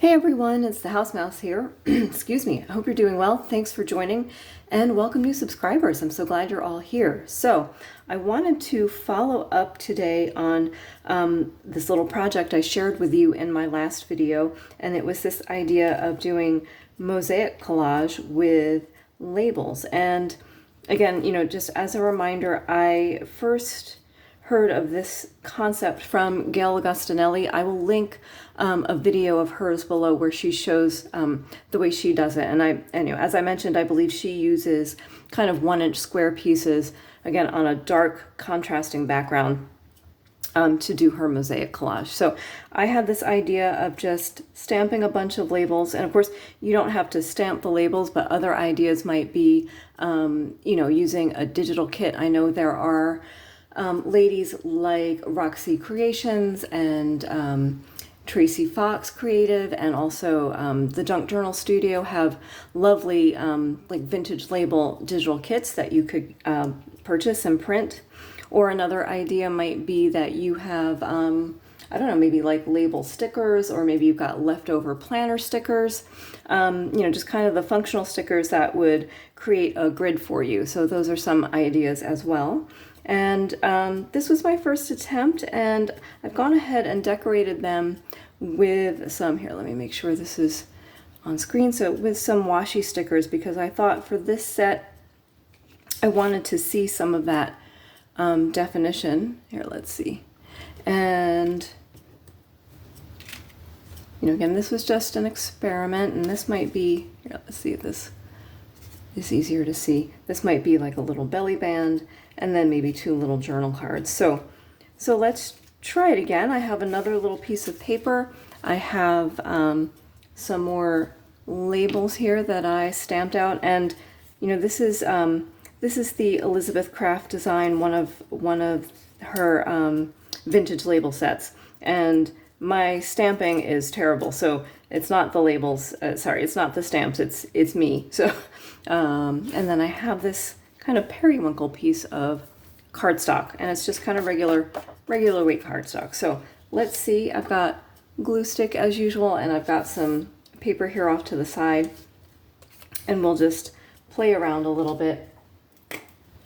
Hey everyone, it's the House Mouse here. Excuse me. I hope you're doing well. Thanks for joining and welcome new subscribers. I'm so glad you're all here. So I wanted to follow up today on this little project I shared with you in my last video, and it was this idea of doing mosaic collage with labels. And again, just as a reminder, I first heard of this concept from Gayle Agostinelli. I will link a video of hers below where she shows the way she does it. And as I mentioned, I believe she uses kind of 1-inch square pieces, again, on a dark contrasting background to do her mosaic collage. So I had this idea of just stamping a bunch of labels. And of course, you don't have to stamp the labels, but other ideas might be, using a digital kit. I know there are ladies like Roxy Creations and Tracy Fox Creative, and also the Junk Journal Studio have lovely like vintage label digital kits that you could purchase and print. Or another idea might be that you have, I don't know, maybe like label stickers, or maybe you've got leftover planner stickers, just kind of the functional stickers that would create a grid for you. So those are some ideas as well. And this was my first attempt, and I've gone ahead and decorated them with some, here, let me make sure this is on screen, so with some washi stickers, because I thought for this set, I wanted to see some of that definition. Here, let's see. And, again, this was just an experiment, and this might be, here, let's see if this is easier to see. This might be like a little belly band, and then maybe 2 little journal cards. So let's try it again. I have another little piece of paper. I have some more labels here that I stamped out, and this is the Elizabeth Craft design, one of her vintage label sets, and my stamping is terrible. So it's not the labels. It's not the stamps. It's me. So and then I have this kind of periwinkle piece of cardstock, and it's just kind of regular weight cardstock. So let's see, I've got glue stick as usual, and I've got some paper here off to the side, and we'll just play around a little bit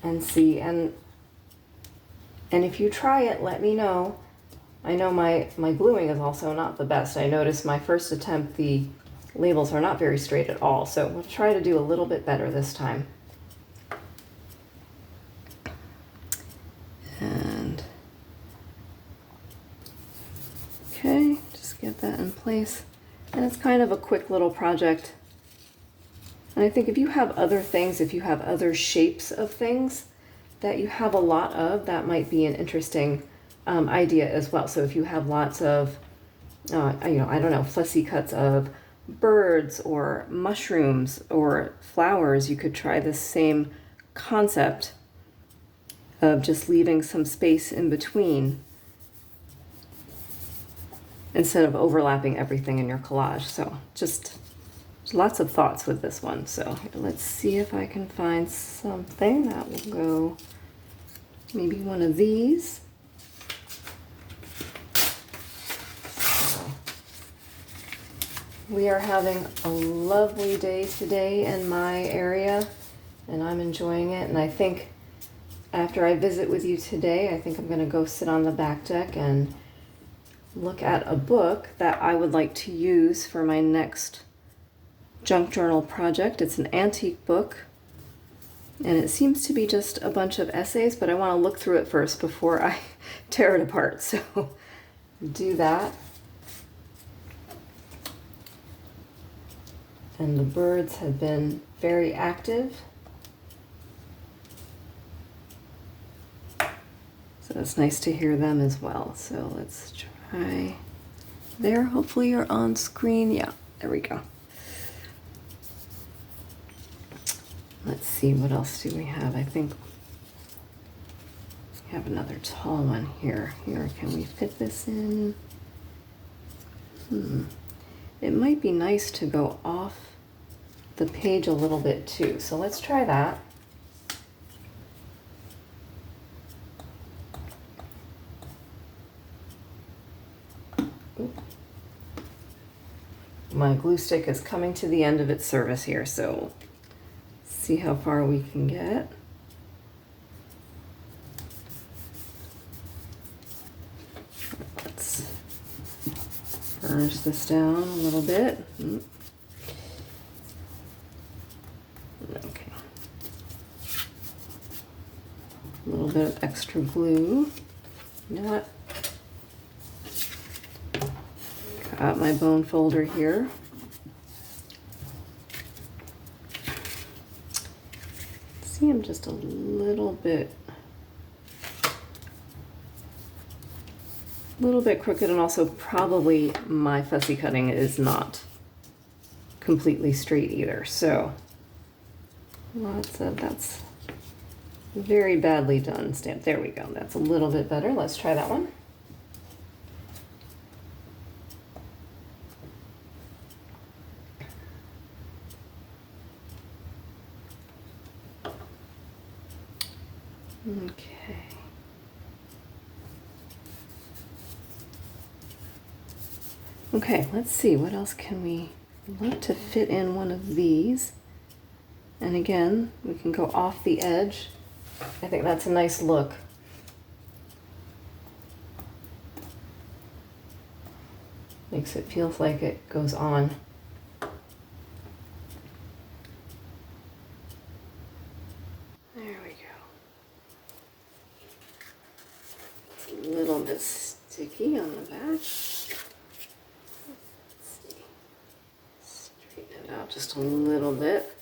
and see. And if you try it, let me know. I know my gluing is also not the best. I noticed my first attempt, the labels are not very straight at all, so we'll try to do a little bit better this time. And okay, just get that in place. And it's kind of a quick little project. And I think if you have other things, if you have other shapes of things that you have a lot of, that might be an interesting idea as well. So if you have lots of, I don't know, fussy cuts of birds or mushrooms or flowers, you could try the same concept of just leaving some space in between instead of overlapping everything in your collage. So just lots of thoughts with this one. So let's see if I can find something that will go, maybe one of these. So we are having a lovely day today in my area, and I'm enjoying it. And I think after I visit with you today, I think I'm going to go sit on the back deck and look at a book that I would like to use for my next junk journal project. It's an antique book, and it seems to be just a bunch of essays, but I want to look through it first before I tear it apart. So do that. And the birds have been very active. So it's nice to hear them as well. So let's try there. Hopefully you're on screen. Yeah, there we go. Let's see, what else do we have? I think we have another tall one here. Here, can we fit this in? It might be nice to go off the page a little bit too. So let's try that. My glue stick is coming to the end of its service here, so see how far we can get. Let's burnish this down a little bit. Okay. A little bit of extra glue. You know what? Got my bone folder here. See, I'm just a little bit crooked, and also probably my fussy cutting is not completely straight either. So that's very badly done stamp. There we go. That's a little bit better. Let's try that one. Okay. Okay, let's see, what else can we want to fit in one of these? And again, we can go off the edge. I think that's a nice look. Makes it feel like it goes on. There we go. It's a little bit sticky on the back. Let's see. Straighten it out just a little bit.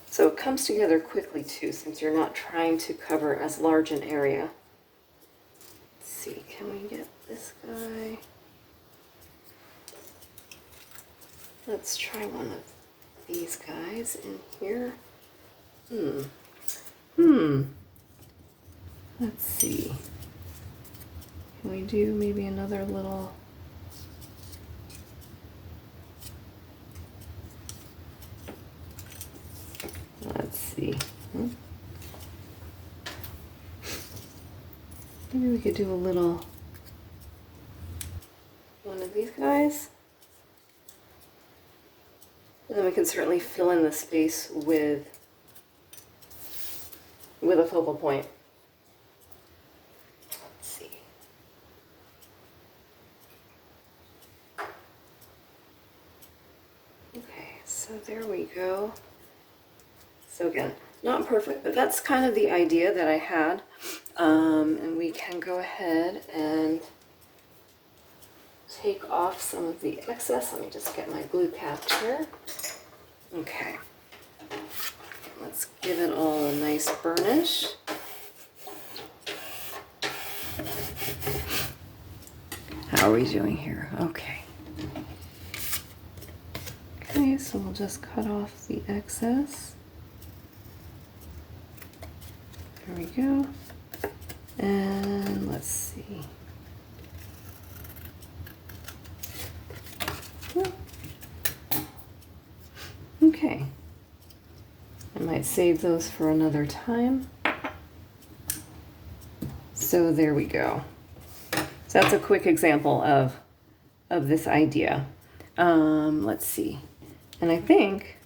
So it comes together quickly too, since you're not trying to cover as large an area. Let's see, can we get this guy? Let's try one of these guys in here. Let's see. Can we do maybe another little... Let's see. Maybe we could do a little one of these guys. And then we can certainly fill in the space with a focal point. Let's see. Okay, so there we go. So again, not perfect, but that's kind of the idea that I had. And we can go ahead and take off some of the excess. Let me just get my glue cap here. Okay. Let's give it all a nice burnish. How are we doing here? Okay. Okay, so we'll just cut off the excess. There we go. And let's see. Okay. I might save those for another time. So there we go. So that's a quick example of this idea. Let's see. And I think,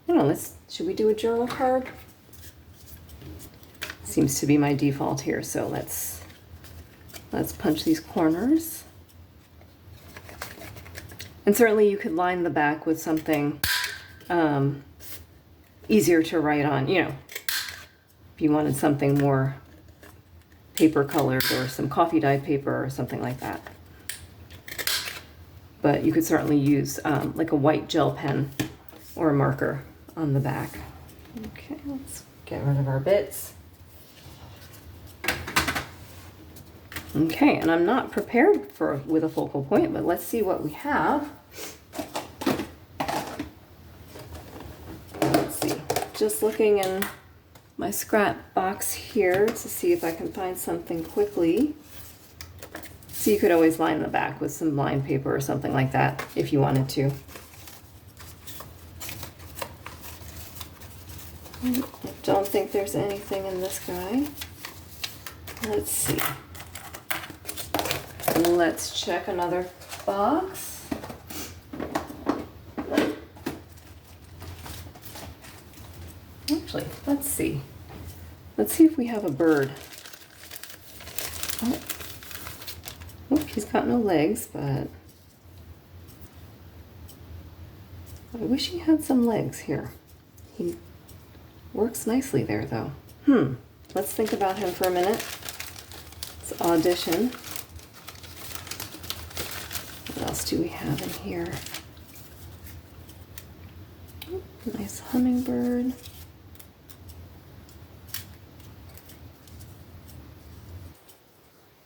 I don't know, should we do a journal card? Seems to be my default here, so let's punch these corners. And certainly you could line the back with something easier to write on, you know, if you wanted something more paper colored or some coffee dye paper or something like that. But you could certainly use like a white gel pen or a marker on the back. Okay, let's get rid of our bits. Okay, and I'm not prepared with a focal point, but let's see what we have. Let's see, just looking in my scrap box here to see if I can find something quickly. So you could always line the back with some line paper or something like that if you wanted to. I don't think there's anything in this guy. Let's see. let's check another box. Actually, let's see. Let's see if we have a bird. Oh, he's got no legs, but I wish he had some legs here. He works nicely there, though. Let's think about him for a minute. Let's audition. What else do we have in here? Nice hummingbird.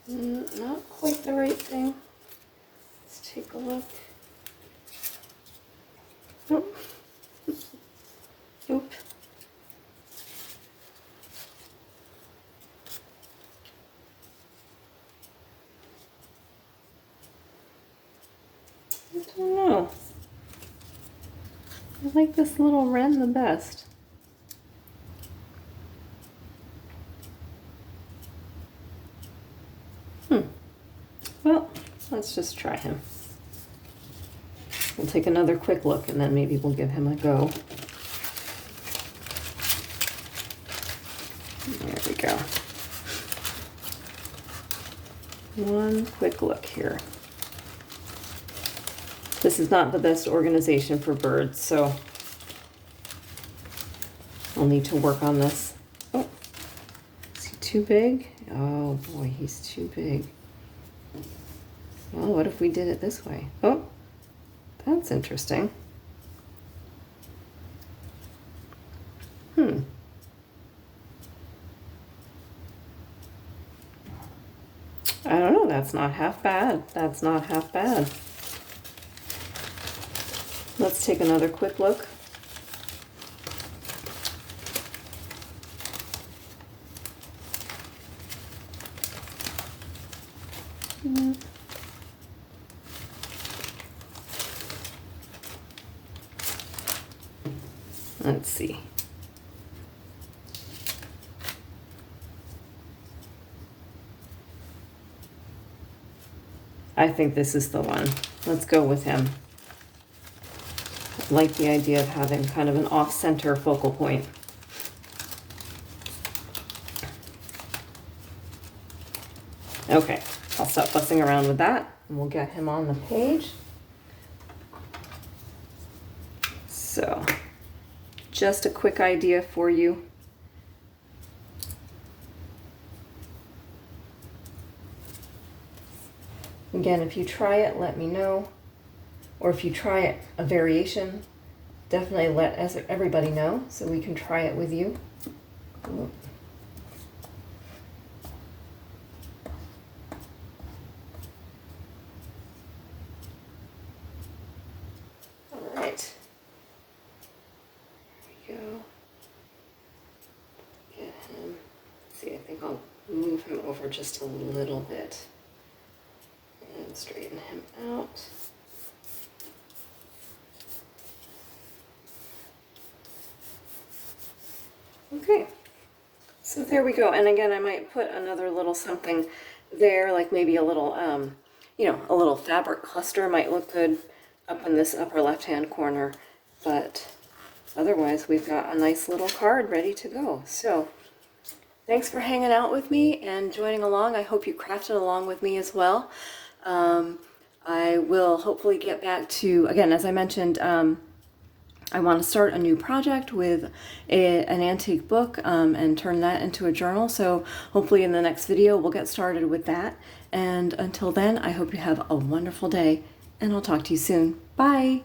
Not quite the right thing. Let's take a look. Nope. Nope. I don't know. I like this little wren the best. Well, let's just try him. We'll take another quick look and then maybe we'll give him a go. There we go. One quick look here. This is not the best organization for birds, so I'll need to work on this. Oh, is he too big? Oh boy, he's too big. Well, what if we did it this way? Oh, that's interesting. I don't know, that's not half bad. That's not half bad. Let's take another quick look. Let's see. I think this is the one. Let's go with him. I like the idea of having kind of an off-center focal point. Okay, I'll stop fussing around with that and we'll get him on the page. So, just a quick idea for you. Again, if you try it, let me know. Or if you try it, a variation, definitely let everybody know so we can try it with you. All right. There we go. Get him. Let's see, I think I'll move him over just a little bit and straighten him out. Okay, so there we go. And again, I might put another little something there, like maybe a little, you know, a little fabric cluster might look good up in this upper left-hand corner. But otherwise, we've got a nice little card ready to go. So thanks for hanging out with me and joining along. I hope you crafted along with me as well. I will hopefully get back to, again, as I mentioned, I want to start a new project with an antique book and turn that into a journal. So hopefully in the next video, we'll get started with that. And until then, I hope you have a wonderful day and I'll talk to you soon. Bye.